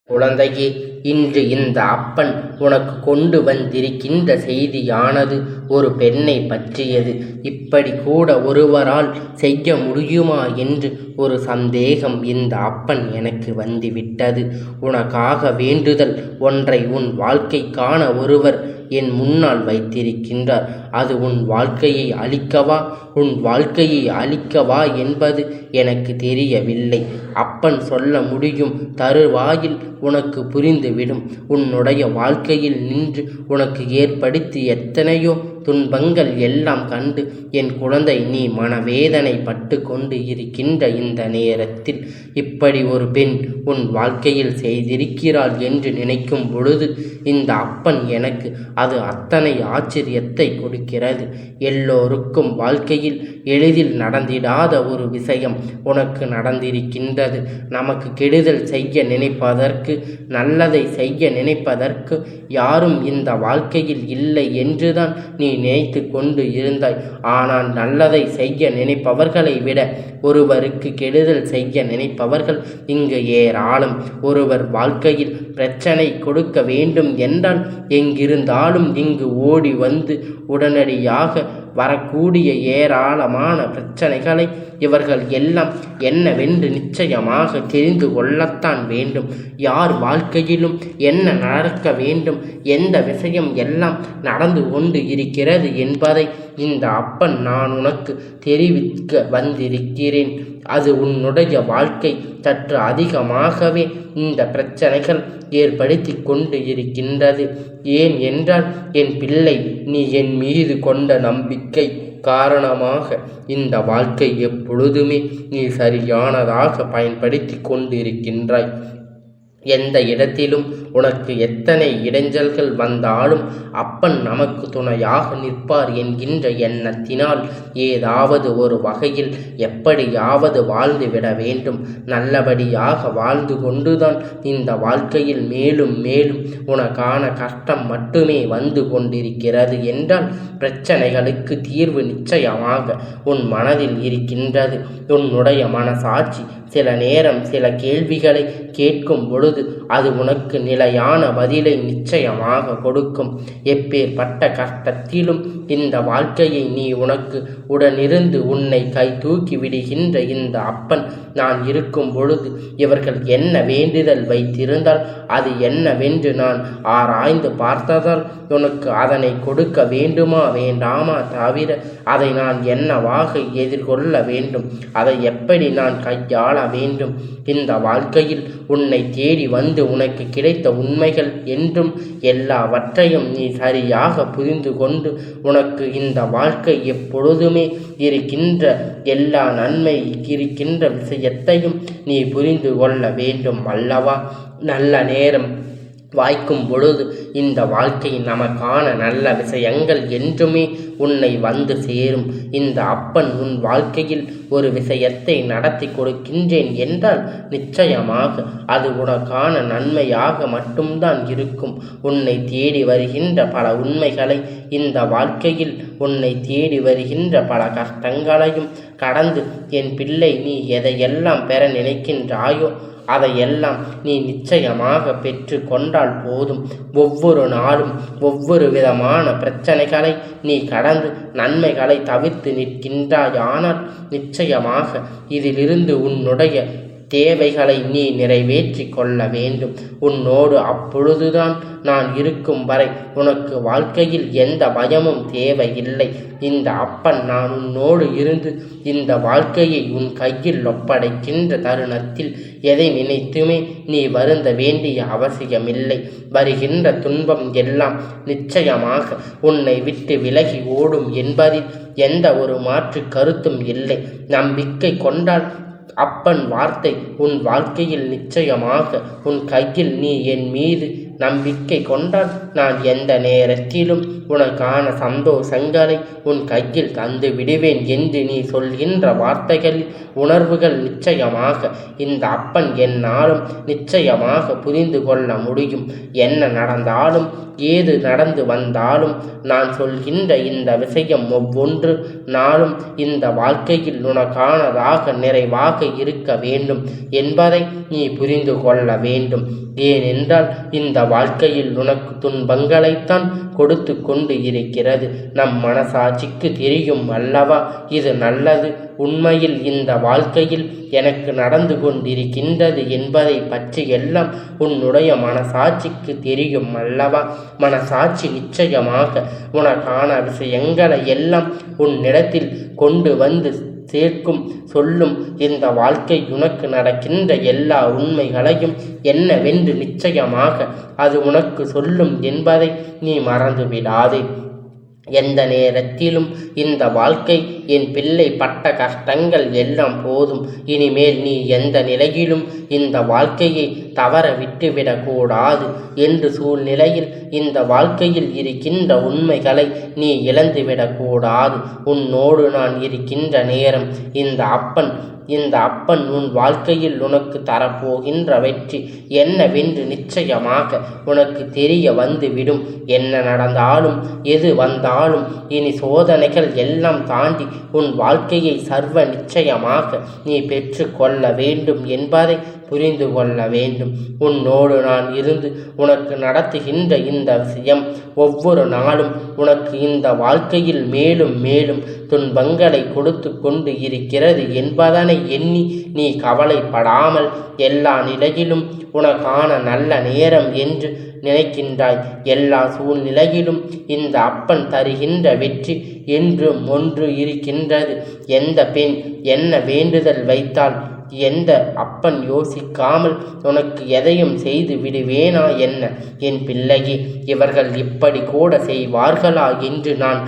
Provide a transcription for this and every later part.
குழந்தையே, இன்று இந்த அப்பன் உனக்கு கொண்டு வந்திருக்கின்ற செய்தியானது ஒரு பெண்ணை பற்றியது. இப்படி கூட ஒருவரால் செய்ய முடியுமா என்று ஒரு சந்தேகம் இந்த அப்பன் எனக்கு வந்துவிட்டது. உனக்காக வேண்டுதல் ஒன்றை உன் வாழ்க்கைக்கான ஒருவர் என் முன்னால் வைத்திருக்கின்றார். அது உன் வாழ்க்கையை அழிக்கவா என்பது எனக்கு தெரியவில்லை. அப்பன் சொல்ல முடியும் தருவாயில் உனக்கு புரிந்துவிடும். உன்னுடைய வாழ்க்கையில் நின்று உனக்கு ஏற்படுத்தி எத்தனையோ துன்பங்கள் எல்லாம் கண்டு என் குழந்தை நீ மனவேதனை பட்டு கொண்டு இருக்கின்ற இந்த நேரத்தில் இப்படி ஒரு பெண் உன் வாழ்க்கையில் செய்திருக்கிறாள் என்று நினைக்கும் பொழுது இந்த அப்பன் எனக்கு அது அத்தனை ஆச்சரியத்தை கொடுக்கிறது. எல்லோருக்கும் வாழ்க்கையில் எளிதில் நடந்திடாத ஒரு விஷயம் உனக்கு நடந்திருக்கின்றது. நமக்கு கெடுதல் செய்ய நினைப்பதற்கு, நல்லதை செய்ய நினைப்பதற்கு யாரும் இந்த வாழ்க்கையில் இல்லை என்றுதான் நீ நினைத்து கொண்டு இருந்தாய். ஆனால் நல்லதை செய்ய நினைப்பவர்களை விட ஒருவருக்கு கெடுதல் செய்ய நினைப்பவர்கள் இங்கு ஏராளம். ஒருவர் வாழ்க்கையில் பிரச்சனை கொடுக்க வேண்டும் என்றால் எங்கிருந்தாலும் இங்கு ஓடி வந்து உடனடியாக வரக்கூடிய ஏராளமான பிரச்சனைகளை இவர்கள் எல்லாம் என்னவென்று நிச்சயமாக தெரிந்து கொள்ளத்தான் வேண்டும். யார் வாழ்க்கையிலும் என்ன நடக்க வேண்டும், எந்த விஷயம் எல்லாம் நடந்து கொண்டு இருக்கிறது என்பதை இந்த அப்பன் நான் உனக்கு தெரிவிக்க வந்திருக்கிறேன். அது உன்னுடைய வாழ்க்கை சற்று அதிகமாகவே இந்த பிரச்சனைகள் ஏற்படுத்தி கொண்டு இருக்கின்றது. ஏன் என்றால் என் பிள்ளை, நீ என் மீது கொண்ட நம்பிக்கை காரணமாக இந்த வாழ்க்கை எப்பொழுதுமே நீ சரியானதாக பயன்படுத்தி கொண்டிருக்கின்றாய். எந்த இடத்திலும் உனக்கு எத்தனை இடைஞ்சல்கள் வந்தாலும் அப்பன் நமக்கு துணையாக நிற்பார் என்கின்ற எண்ணத்தினால் ஏதாவது ஒரு வகையில் எப்படியாவது வாழ்ந்து விட வேண்டும். நல்லபடியாக வாழ்ந்து கொண்டுதான் இந்த வாழ்க்கையில் மேலும் மேலும் உனக்கான கஷ்டம் மட்டுமே வந்து கொண்டிருக்கிறது என்றால் பிரச்சனைகளுக்கு தீர்வு நிச்சயமாக உன் மனதில் இருக்கின்றது. உன்னுடைய மனசாட்சி சில நேரம் சில கேள்விகளை கேட்கும் பொழுது அது உனக்கு நிலையான பதிலை நிச்சயமாக கொடுக்கும். எப்பேற்பட்ட கஷ்டத்திலும் இந்த வாழ்க்கையை நீ உனக்கு உடனிருந்து உன்னை கை தூக்கி விடுகின்ற இந்த அப்பன் நான் இருக்கும் பொழுது இவர்கள் என்ன வேண்டுதல் வைத்திருந்தால் அது என்னவென்று நான் ஆராய்ந்து பார்த்ததால் உனக்கு அதனை கொடுக்க வேண்டுமா வேண்டாமா தவிர அதை நான் என்னவாக எதிர்கொள்ள வேண்டும், அதை எப்படி நான் கையாள வேண்டும், இந்த வாழ்க்கையில் உன்னை தேடி வந்து உனக்கு கிடைத்த உண்மைகள் என்றும் எல்லாவற்றையும் நீ சரியாக புரிந்து கொண்டு உனக்கு இந்த வாழ்க்கை எப்பொழுதுமே இருக்கின்ற எல்லா நன்மை இருக்கின்ற விஷயத்தையும் நீ புரிந்து கொள்ள வேண்டும் அல்லவா? நல்ல நேரம் வாய்க்கும் பொழுது இந்த வாழ்க்கை நமக்கான நல்ல விஷயங்கள் என்றுமே உன்னை வந்து சேரும். இந்த அப்பன் உன் வாழ்க்கையில் ஒரு விஷயத்தை நடத்தி கொடுக்கின்றேன் என்றால் நிச்சயமாக அது உனக்கான நன்மையாக மட்டும்தான் இருக்கும். உன்னை தேடி வருகின்ற பல உண்மைகளை, இந்த வாழ்க்கையில் உன்னை தேடி வருகின்ற பல கஷ்டங்களையும் கடந்து என் பிள்ளை நீ எதையெல்லாம் பெற நினைக்கின்றாயோ அதையெல்லாம் நீ நிச்சயமாக பெற்று கொண்டால் போதும். ஒவ்வொரு நாளும் ஒவ்வொரு விதமான பிரச்சனைகளை நீ கடந்து நன்மைகளை தவிர்த்து நிற்கின்றாய். ஆனால் நிச்சயமாக இதிலிருந்து உன்னுடைய தேவைகளை நீ நிறைவேற்றி கொள்ள வேண்டும். உன்னோடு அப்பொழுதுதான் நான் இருக்கும் வரை உனக்கு வாழ்க்கையில் எந்த பயமும் தேவையில்லை. இந்த அப்பன் நான் உன்னோடு இருந்து இந்த வாழ்க்கையை உன் கையில் ஒப்படைக்கின்ற தருணத்தில் எதை நினைத்துமே நீ வருந்த வேண்டிய அவசியமில்லை. வருகின்ற துன்பம் எல்லாம் நிச்சயமாக உன்னை விட்டு விலகி ஓடும் என்பதில் எந்த ஒரு மாற்று கருத்தும் இல்லை. நம்பிக்கை கொண்டால் அப்பன் வார்த்தை உன் வாழ்க்கையில் நிச்சயமாக உன் கையில் நீ என் மீது நம்பிக்கை கொண்டால் நான் எந்த நேரத்திலும் உனக்கான சந்தோஷங்களை உன் கையில் தந்து விடுவேன் என்று நீ சொல்கின்ற வார்த்தைகளில் உணர்வுகள் நிச்சயமாக இந்த அப்பன் என்னாலும் நிச்சயமாக புரிந்து கொள்ள முடியும். என்ன நடந்தாலும் ஏது நடந்து வந்தாலும் நான் சொல்கின்ற இந்த விஷயம் ஒவ்வொன்று நாளும் இந்த வாழ்க்கையில் உனக்கானதாக நிறைவாக இருக்க வேண்டும் என்பதை நீ புரிந்து கொள்ள வேண்டும். ஏனென்றால் இந்த வாழ்க்கையில் உனக்கு துன்பங்களைத்தான் கொடுத்து கொண்டு இருக்கிறது. நம் மனசாட்சிக்கு தெரியும் அல்லவா இது நல்லது. உண்மையில் இந்த வாழ்க்கையில் எனக்கு நடந்து கொண்டிருக்கின்றது என்பதை பற்றி எல்லாம் உன்னுடைய மனசாட்சிக்கு தெரியும் அல்லவா. மனசாட்சி நிச்சயமாக உனக்கான விஷயங்களை எல்லாம் உன்னிடத்தில் கொண்டு வந்து சேர்க்கும் சொல்லும். இந்த வாழ்க்கை உனக்கு நடக்கின்ற எல்லா உண்மைகளையும் என்னவென்று நிச்சயமாக அது உனக்கு சொல்லும் என்பதை நீ மறந்து விடாதே. எந்த நேரத்திலும் இந்த வாழ்க்கை என் பிள்ளை பட்ட கஷ்டங்கள் எல்லாம் போதும். இனிமேல் நீ எந்த நிலையிலும் இந்த வாழ்க்கையை தவற விட்டுவிடக்கூடாது என்று சூழ்நிலையில் இந்த வாழ்க்கையில் இருக்கின்ற உண்மைகளை நீ இழந்துவிடக்கூடாது. உன்னோடு நான் இருக்கின்ற நேரம் இந்த அப்பன் உன் வாழ்க்கையில் உனக்கு தரப்போகின்ற வெற்றி என்னவென்று நிச்சயமாக உனக்கு தெரிய வந்துவிடும். என்ன நடந்தாலும் எது வந்தாலும் இனி சோதனைகள் எல்லாம் தாண்டி உன் வாழ்க்கையை சர்வ நிச்சயமாக நீ பெற்று கொள்ள வேண்டும் என்பதை புரிந்து கொள்ள வேண்டும். உன்னோடு நான் இருந்து உனக்கு நடத்துகின்ற இந்த விஷயம் ஒவ்வொரு நாளும் உனக்கு இந்த வாழ்க்கையில் மேலும் மேலும் துன்பங்களை கொடுத்து கொண்டு இருக்கிறது என்பதனை எண்ணி நீ கவலைப்படாமல் எல்லா நிலையிலும் உனக்கான நல்ல நேரம் என்று நினைக்கின்றாய். எல்லா சூழ்நிலையிலும் இந்த அப்பன் தருகின்ற வெற்றி என்றும் ஒன்று இருக்கின்றது. எந்த பெண் என்ன வேண்டுதல் வைத்தால் எந்த அப்பன் யோசிக்காமல் உனக்கு எதையும் செய்து விடுவேனா என்ன? என் பிள்ளையே, இவர்கள் இப்படி கூட செய்வார்களா என்று நான்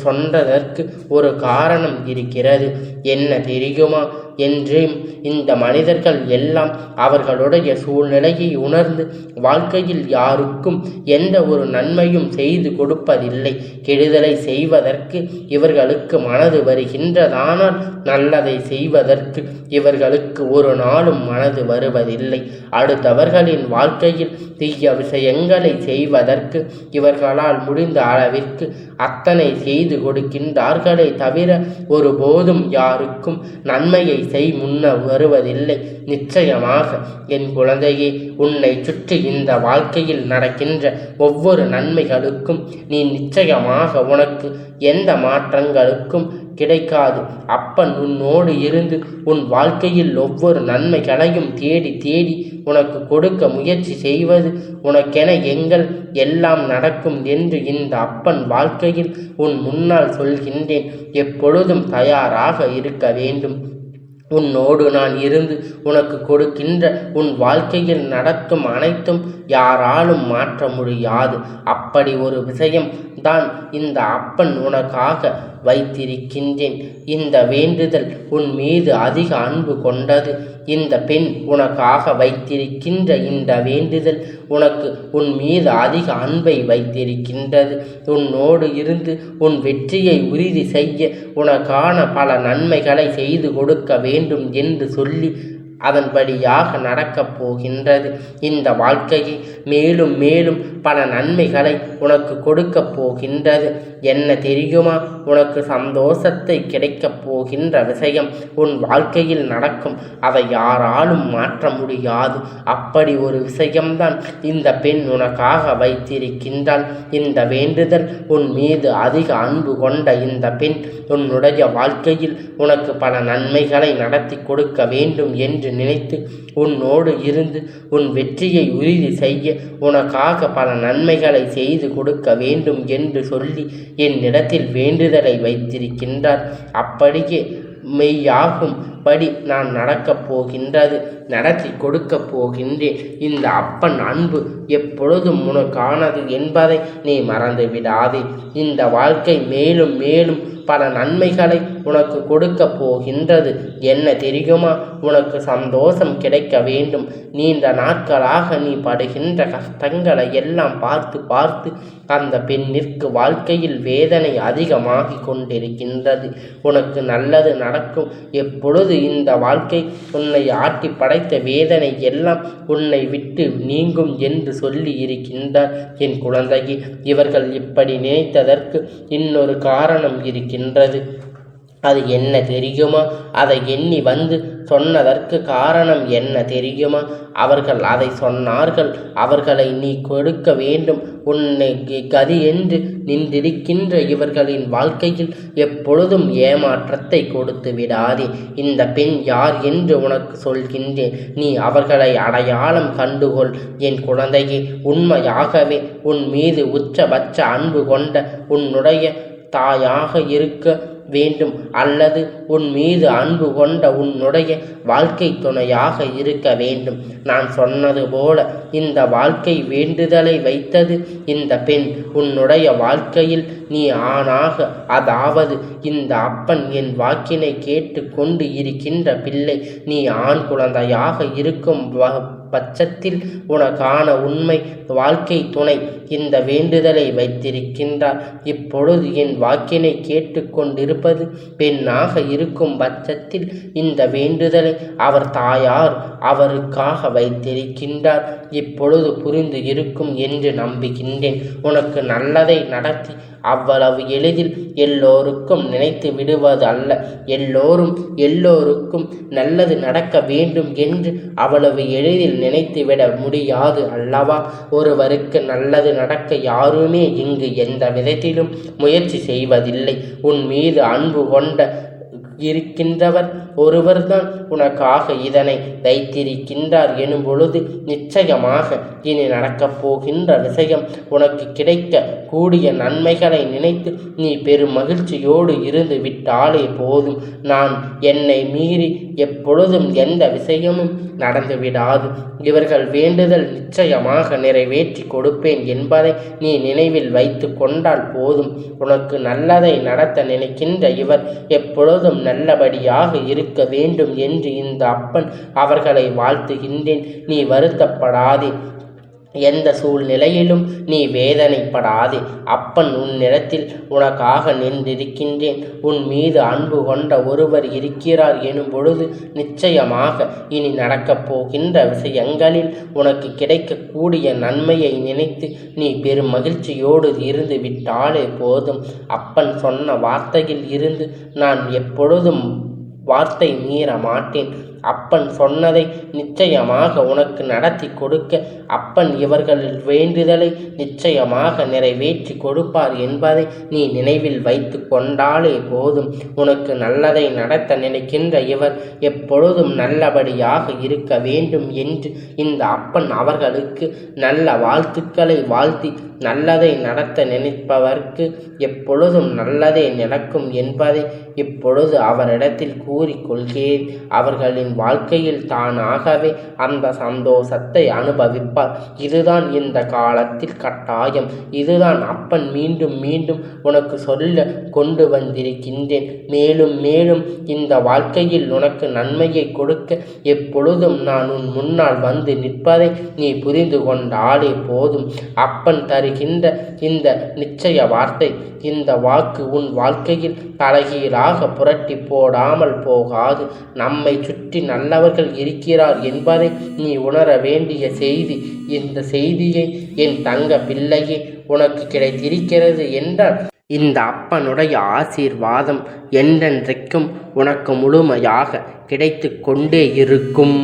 சொன்னதற்கு ஒரு காரணம் இருக்கிறது. என்ன தெரியுமா? என்றும் இந்த மனிதர்கள் எல்லாம் அவர்களுடைய சூழ்நிலையை உணர்ந்து வாழ்க்கையில் யாருக்கும் எந்த ஒரு நன்மையும் செய்து கொடுப்பதில்லை. கெடுதலை செய்வதற்கு இவர்களுக்கு மனது வருகின்றதானால் நல்லதை செய்வதற்கு இவர்களுக்கு ஒரு நாளும் மனது வருவதில்லை. அடுத்தவர்களின் வாழ்க்கையில் தீய விஷயங்களை செய்வதற்கு இவர்களால் முடிந்த அளவிற்கு அத்தனை செய்து கொடுக்கின்றார்களே தவிர ஒருபோதும் யாருக்கும் நன்மையை முன்ன வருவதில்லை. நிச்சயமாக என் குழந்தையே, உன்னை சுற்றி இந்த வாழ்க்கையில் நடக்கின்ற ஒவ்வொரு நன்மைகளுக்கும் நீ நிச்சயமாக உனக்கு எந்த மாற்றங்களுக்கும் கிடைக்காது. அப்பன் உன்னோடு இருந்து உன் வாழ்க்கையில் ஒவ்வொரு நன்மைகளையும் தேடி தேடி உனக்கு கொடுக்க முயற்சி செய்வது உனக்கென எல்லாம் நடக்கும் என்று இந்த அப்பன் வாழ்க்கையில் உன் முன்னால் சொல்கின்றேன். எப்பொழுதும் தயாராக இருக்க வேண்டும். உன்னோடு நான் இருந்து உனக்கு கொடுக்கின்ற உன் வாழ்க்கையில் நடக்கும் அனைத்தும் யாராலும் மாற்ற முடியாது. அப்படி ஒரு விஷயம் தான் இந்த அப்பன் உனக்காக வைத்திருக்கின்றேன். இந்த வேண்டுதல் உன் மீது அதிக அன்பு கொண்டது. இந்த பெண் உனக்காக வைத்திருக்கின்ற இந்த வேண்டுதல் உனக்கு உன் மீது அதிக அன்பை வைத்திருக்கின்றது. உன்னோடு இருந்து உன் வெற்றியை உறுதி செய்ய உனக்கான பல நன்மைகளை செய்து கொடுக்க வேண்டும் என்று சொல்லி அதன்படியாக நடக்கப் போகின்றது. இந்த வாழ்க்கையை மேலும் மேலும் பல நன்மைகளை உனக்கு கொடுக்கப் போகின்றது. என்ன தெரியுமா? உனக்கு சந்தோஷத்தை கிடைக்கப் போகின்ற விஷயம் உன் வாழ்க்கையில் நடக்கும். அதை யாராலும் மாற்ற முடியாது. அப்படி ஒரு விஷயம்தான் இந்த பெண் உனக்காக வைத்திருக்கின்றாள். இந்த வேண்டுதல் உன் மீது அதிக அன்பு கொண்ட இந்த பெண் உன்னுடைய வாழ்க்கையில் உனக்கு பல நன்மைகளை நடத்தி கொடுக்க வேண்டும் என்று நினைத்து உன்னோடு இருந்து உன் வெற்றியை உறுதி செய்ய உனக்காக பல நன்மைகளை செய்து கொடுக்க வேண்டும் என்று சொல்லி என்னிடத்தில் வேண்டுதலை வைத்திருக்கின்றார். அப்படியே மெய்யாகும் படி நான் நடக்கப் போகின்றது, நடத்தி கொடுக்கப் போகின்றேன். இந்த அப்பன் அன்பு எப்பொழுதும் உனக்கானது என்பதை நீ மறந்து விடாதே. இந்த வாழ்க்கை மேலும் மேலும் பல நன்மைகளை உனக்கு கொடுக்க போகின்றது. என்ன தெரியுமா? உனக்கு சந்தோஷம் கிடைக்க வேண்டும். நீண்ட நாட்களாக நீ படுகின்ற கஷ்டங்களை எல்லாம் பார்த்து பார்த்து அந்த பெண்ணிற்கு வாழ்க்கையில் வேதனை அதிகமாகி கொண்டிருக்கின்றது. உனக்கு நல்லது நடக்கும். எப்பொழுது இந்த வாழ்க்கை உன்னை ஆட்டி படைத்த வேதனை எல்லாம் உன்னை விட்டு நீங்கும் என்று சொல்லி இருக்கின்றார். என் குழந்தையே, இவர்கள் இப்படி நினைத்ததற்கு இன்னொரு காரணம் இருக்கின்றது. அது என்ன தெரியுமா? அதை எண்ணி வந்து சொன்னதற்கு காரணம் என்ன தெரியுமா? அவர்கள் அதை சொன்னார்கள். அவர்களை நீ கொடுக்க வேண்டும். உன்னை கதி என்று நின்றிருக்கின்ற இவர்களின் வாழ்க்கையில் எப்பொழுதும் ஏமாற்றத்தை கொடுத்து விடாதே. இந்த பெண் யார் என்று உனக்கு சொல்கின்றேன். நீ அவர்களை அடையாளம் கண்டுகொள். என் குழந்தையே, உண்மையாகவே உன் மீது உச்சபட்ச அன்பு கொண்ட உன்னுடைய தாயாக இருக்க வேண்டும், அல்லது உன் மீது அன்பு கொண்ட உன்னுடைய வாழ்க்கை துணையாக இருக்க வேண்டும். நான் சொன்னது போல இந்த வாழ்க்கை வேண்டுதலை வைத்தது இந்த பெண். உன்னுடைய வாழ்க்கையில் நீ ஆணாக, அதாவது இந்த அப்பன் என் வாக்கினை கேட்டு கொண்டு இருக்கின்ற பிள்ளை, நீ ஆண் குழந்தையாக இருக்கும் பட்சத்தில் உனக்கான உண்மை வாழ்க்கை துணை இந்த வேண்டுதலை வைத்திருக்கின்றார். இப்பொழுது என் வாக்கினை கேட்டுக்கொண்டிருப்பது பெண்ணாக இருக்கும் பட்சத்தில் இந்த வேண்டுதலை அவர் தாயார் அவருக்காக வைத்திருக்கின்றார். இப்பொழுது புரிந்து இருக்கும் என்று நம்புகின்றேன். உனக்கு நல்லதை நடத்தி அவ்வளவு எளிதில் எல்லோருக்கும் நினைத்து விடுவது அல்ல. எல்லோருக்கும் நல்லது நடக்க வேண்டும் என்று அவ்வளவு எளிதில் நினைத்துவிட முடியாது அல்லவா? ஒருவருக்கு நல்லது நடக்க யாருமே இங்கு எந்த விதத்திலும் முயற்சி செய்வதில்லை. உன் மீது அன்பு கொண்ட இருக்கின்றவர் ஒருவர்தான் உனக்காக இதனை வைத்திருக்கின்றார் எனும் பொழுது நிச்சயமாக இனி நடக்கப் போகின்ற விஷயம், உனக்கு கிடைக்க கூடிய நன்மைகளை நினைத்து நீ பெரும் மகிழ்ச்சியோடு இருந்து விட்டாலே போதும். என்னை மீறி எப்பொழுதும் எந்த விஷயமும் நடந்துவிடாது. இவர்கள் வேண்டுதல் நிச்சயமாக நிறைவேற்றி கொடுப்பேன் என்பதை நீ நினைவில் வைத்து கொண்டால் போதும். உனக்கு நல்லதை நடத்த நினைக்கின்ற இவர் எப்பொழுதும் நல்லபடியாக இருக்க வேண்டும் என்று இந்த அப்பன் அவர்களை வாழ்த்துகின்றேன். நீ வருத்தப்படாதே. எந்த சூழ்நிலையிலும் நீ வேதனைப்படாதே. அப்பன் உன்னிடத்தில் உனக்காக நின்றிருக்கின்றேன். உன் மீது அன்பு கொண்ட ஒருவர் இருக்கிறார் எனும் பொழுது நிச்சயமாக இனி நடக்கப் போகின்ற விஷயங்களில் உனக்கு கிடைக்கக்கூடிய நன்மையை நினைத்து நீ பெரும் மகிழ்ச்சியோடு இருந்து விட்டாலே போதும். அப்பன் சொன்ன வார்த்தையில் இருந்து நான் எப்பொழுதும் வார்த்தை மீற மாட்டேன். அப்பன் சொன்னதை நிச்சயமாக உனக்கு நடத்தி கொடுக்க அப்பன் இவர்களின் வேண்டுதலை நிச்சயமாக நிறைவேற்றி கொடுப்பார் என்பதை நீ நினைவில் வைத்து கொண்டாலே போதும். உனக்கு நல்லதை நடத்த நினைக்கின்ற இவர் எப்பொழுதும் நல்லபடியாக இருக்க வேண்டும் என்று இந்த அப்பன் அவர்களுக்கு நல்ல வாழ்த்துக்களை வாழ்த்தி நல்லதை நடத்த நினைப்பவர்க்கு எப்பொழுதும் நல்லதே நடக்கும் என்பதை இப்பொழுது அவரிடத்தில் கூறிக்கொள்கிறேன். அவர்களின் வாழ்க்கையில் தானாகவே அந்த சந்தோஷத்தை அனுபவிப்பார். இதுதான் இந்த காலத்தில் கட்டாயம். இதுதான் அப்பன் மீண்டும் மீண்டும் உனக்கு சொல்ல கொண்டு வந்திருக்கின்றேன். மேலும் மேலும் இந்த வாழ்க்கையில் உனக்கு நன்மையை கொடுக்க எப்பொழுதும் நான் உன் முன்னால் வந்து நிற்பதை நீ புரிந்து கொண்டாலே போதும். அப்பன் தருகின்ற இந்த நிச்சய வார்த்தை, இந்த வாக்கு உன் வாழ்க்கையில் தலைகீழாக புரட்டி போடாமல் போகாது. நம்மை சுற்றி நல்லவர்கள் இருக்கிறார் என்பதை நீ உணர வேண்டிய செய்தி. இந்த செய்தியை என் தங்க பிள்ளையே உனக்கு கிடைத்திருக்கிறது என்றால் இந்த அப்பனுடைய ஆசீர்வாதம் என்றென்றைக்கும் உனக்கு முழுமையாக கிடைத்து கொண்டே இருக்கும்.